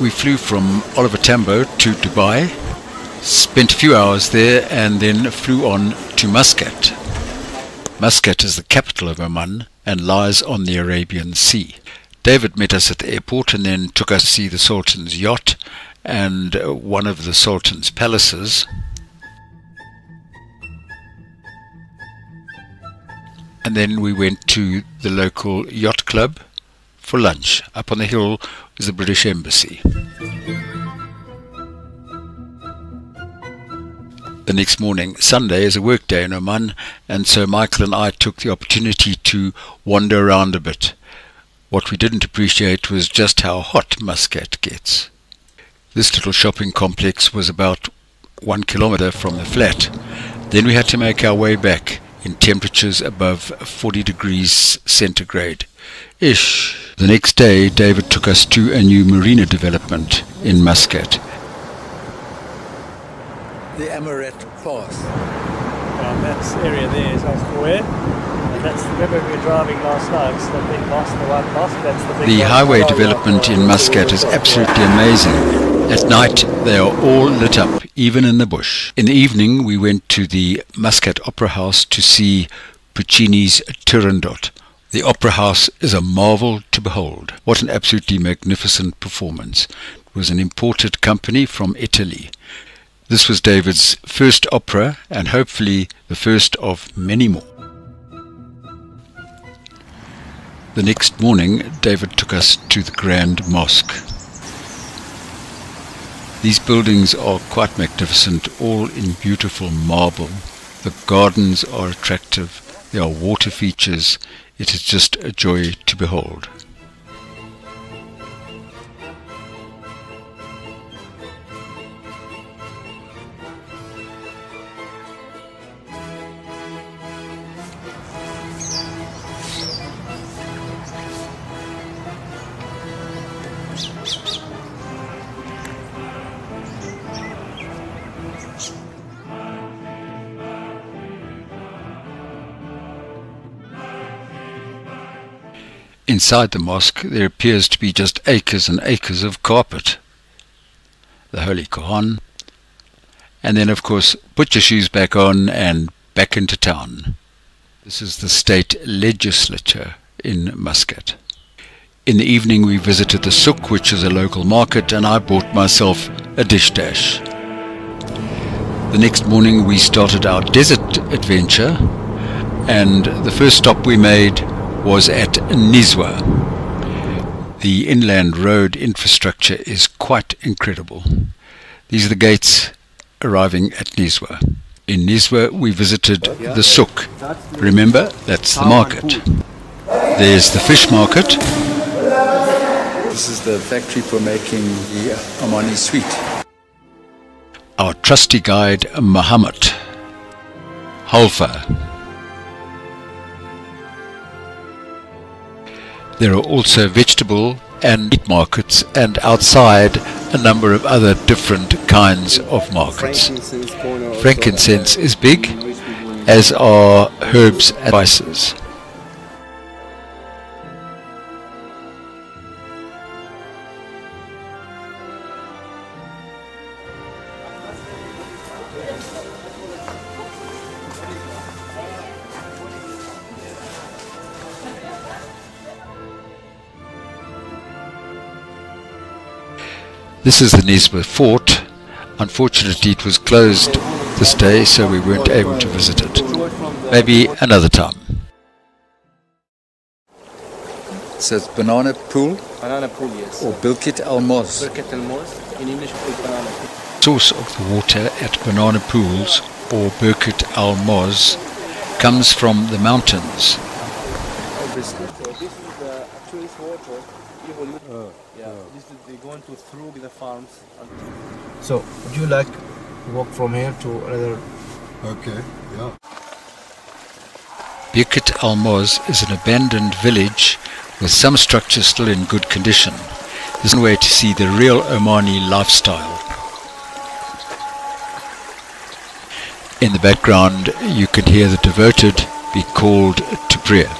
We flew from Oliver Tambo to Dubai, spent a few hours there, and then flew on to Muscat. Muscat is the capital of Oman and lies on the Arabian Sea. David met us at the airport and then took us to see the Sultan's yacht and one of the Sultan's palaces. And then we went to the local yacht club for lunch. Up on the hill is the British Embassy. The next morning, Sunday, is a work day in Oman, and so Michael and I took the opportunity to wander around a bit. What we didn't appreciate was just how hot Muscat gets. This little shopping complex was about 1 kilometer from the flat. Then we had to make our way back in temperatures above 40 degrees centigrade-ish. The next day, David took us to a new marina development in Muscat. The Emirate Pass. That area there is where? That's, remember we were driving last night, it's the big boss, the white boss, that's the big The boss. highway development in Muscat is absolutely amazing. At night they are all lit up, even in the bush. In the evening we went to the Muscat Opera House to see Puccini's Turandot. The opera house is a marvel to behold. What an absolutely magnificent performance. It was an imported company from Italy. This was David's first opera and hopefully the first of many more. The next morning, David took us to the Grand Mosque. These buildings are quite magnificent, all in beautiful marble. The gardens are attractive, there are water features. It is just a joy to behold. Inside the mosque there appears to be just acres and acres of carpet. The Holy Quran. And then of course put your shoes back on and back into town. This is the state legislature in Muscat. In the evening we visited the Souk, which is a local market, and I bought myself a dish dash. The next morning we started our desert adventure, and the first stop we made was at Nizwa. The inland road infrastructure is quite incredible. These are the gates arriving at Nizwa. In Nizwa we visited the Souk. Remember, that's the market. There's the fish market. This is the factory for making the Omani sweet. Our trusty guide Muhammad. Halfa. There are also vegetable and meat markets, and outside a number of other different kinds of markets. Frankincense is big, as are herbs and spices. This is the Nizwa fort. Unfortunately it was closed this day, so we weren't able to visit it. Maybe another time. It says banana pool Banana pool, yes. or Bilkit al-Moz. Birkat al-Moz. In English, we call banana pool. Source of the water at Banana Pools or Birkat al-Moz comes from the mountains. This is the actual water. They're going to through the farms. So, would you like to walk from here to another? Okay, yeah. Birkat al-Moz is an abandoned village with some structures still in good condition. This is one way to see the real Omani lifestyle. In the background you can hear the devoted be called to prayer.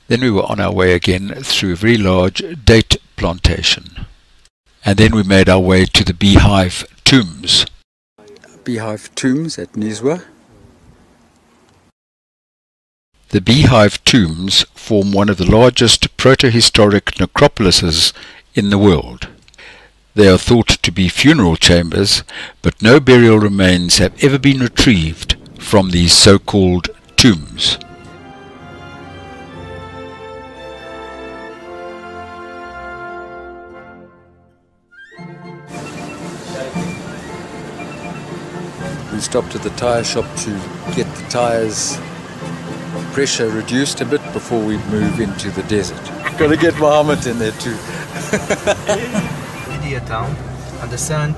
Then we were on our way again through a very large date plantation. And then we made our way to the Beehive Tombs. Beehive Tombs at Nizwa. The Beehive Tombs form one of the largest protohistoric necropolises in the world. They are thought to be funeral chambers, but no burial remains have ever been retrieved from these so-called tombs. We stopped at the tyre shop to get the tyres pressure reduced a bit before we move into the desert. Got to get Muhammad in there too. Wadi town and the sand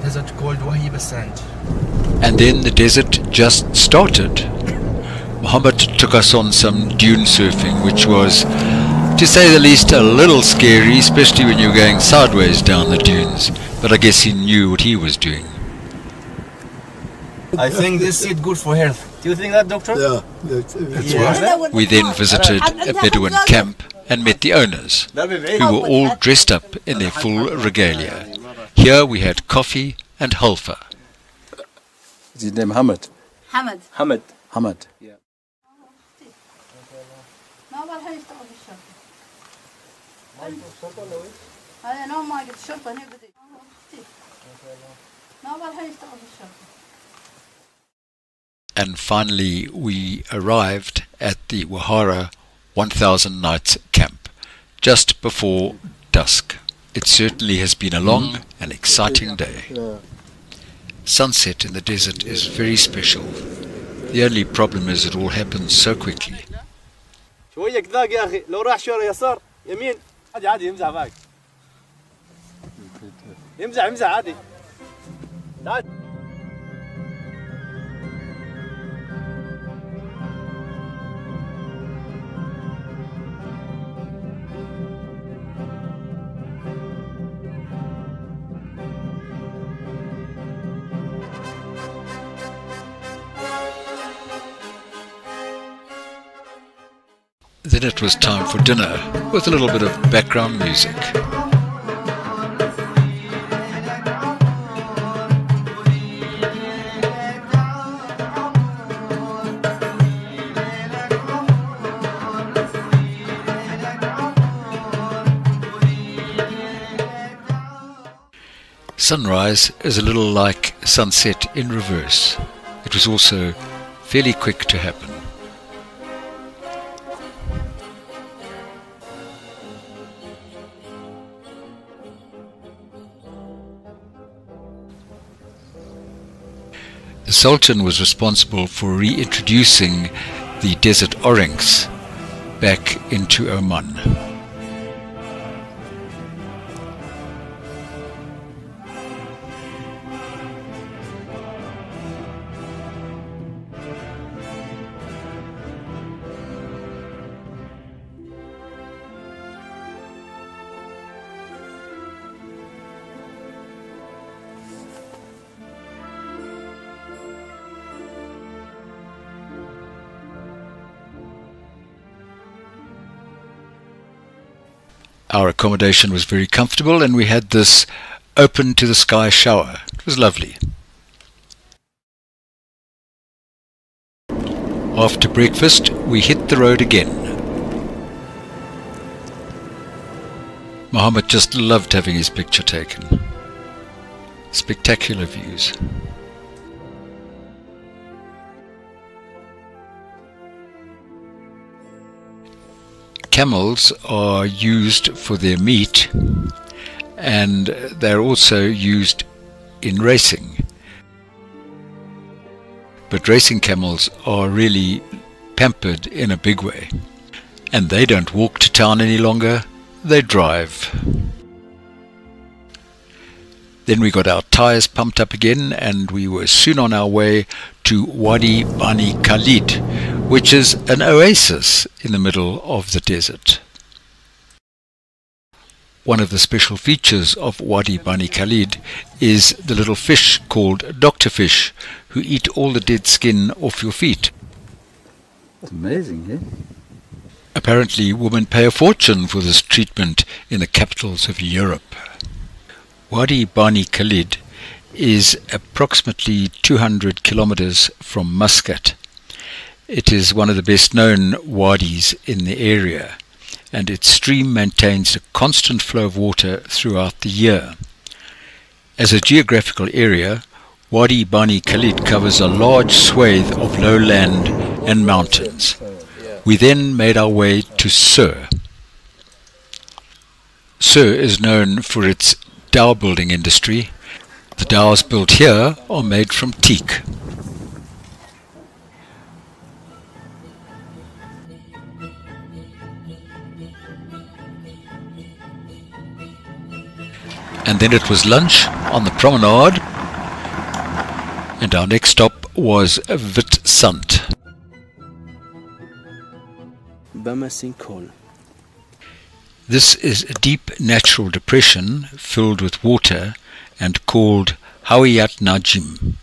desert called Wahiba sand. And then the desert just started. Muhammad took us on some dune surfing, which was, to say the least, a little scary, especially when you're going sideways down the dunes. But I guess he knew what he was doing. I think this is good for health. Do you think that, doctor? Yeah, Yeah. We then visited a Bedouin camp and met the owners, who were all dressed up in their full regalia. Here we had coffee and halfa. Is his name Hamid? Hamid. Hamid. Hamid. Yeah. And finally we arrived at the Wahara 1000 Nights camp, just before dusk. It certainly has been a long and exciting day. Sunset in the desert is very special. The only problem is it all happens so quickly. Then it was time for dinner, with a little bit of background music. Sunrise is a little like sunset in reverse. It was also fairly quick to happen. The Sultan was responsible for reintroducing the desert orangs back into Oman. Our accommodation was very comfortable and we had this open to the sky shower. It was lovely. After breakfast we hit the road again. Muhammad just loved having his picture taken. Spectacular views. Camels are used for their meat and they're also used in racing. But racing camels are really pampered in a big way. And they don't walk to town any longer, they drive. Then we got our tyres pumped up again and we were soon on our way to Wadi Bani Khalid, which is an oasis in the middle of the desert. One of the special features of Wadi Bani Khalid is the little fish called doctor fish, who eat all the dead skin off your feet. That's amazing, eh? Apparently, women pay a fortune for this treatment in the capitals of Europe. Wadi Bani Khalid is approximately 200 kilometers from Muscat. It is one of the best known wadis in the area, and its stream maintains a constant flow of water throughout the year. As a geographical area, Wadi Bani Khalid covers a large swathe of lowland and mountains. We then made our way to Souk. Souk is known for its dhow building industry. The dhows built here are made from teak. And then it was lunch on the promenade, and our next stop was Witsunt. This is a deep natural depression filled with water and called Hawiyat Najim.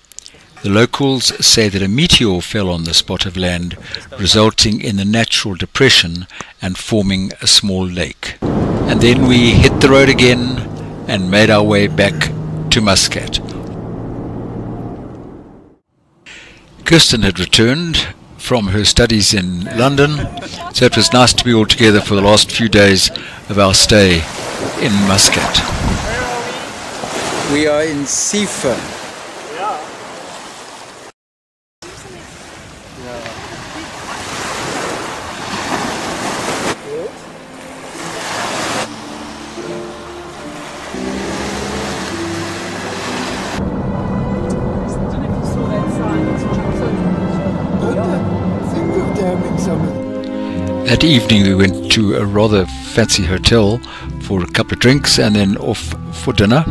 The locals say that a meteor fell on the spot of land, resulting in the natural depression and forming a small lake. And then we hit the road again and made our way back to Muscat. Kirsten had returned from her studies in London, so it was nice to be all together for the last few days of our stay in Muscat. We are in Sifa. That evening we went to a rather fancy hotel for a couple of drinks and then off for dinner.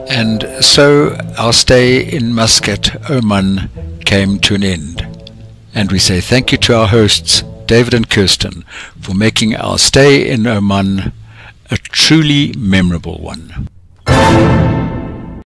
And so our stay in Muscat, Oman, came to an end. And we say thank you to our hosts, David and Kirsten, for making our stay in Oman a truly memorable one.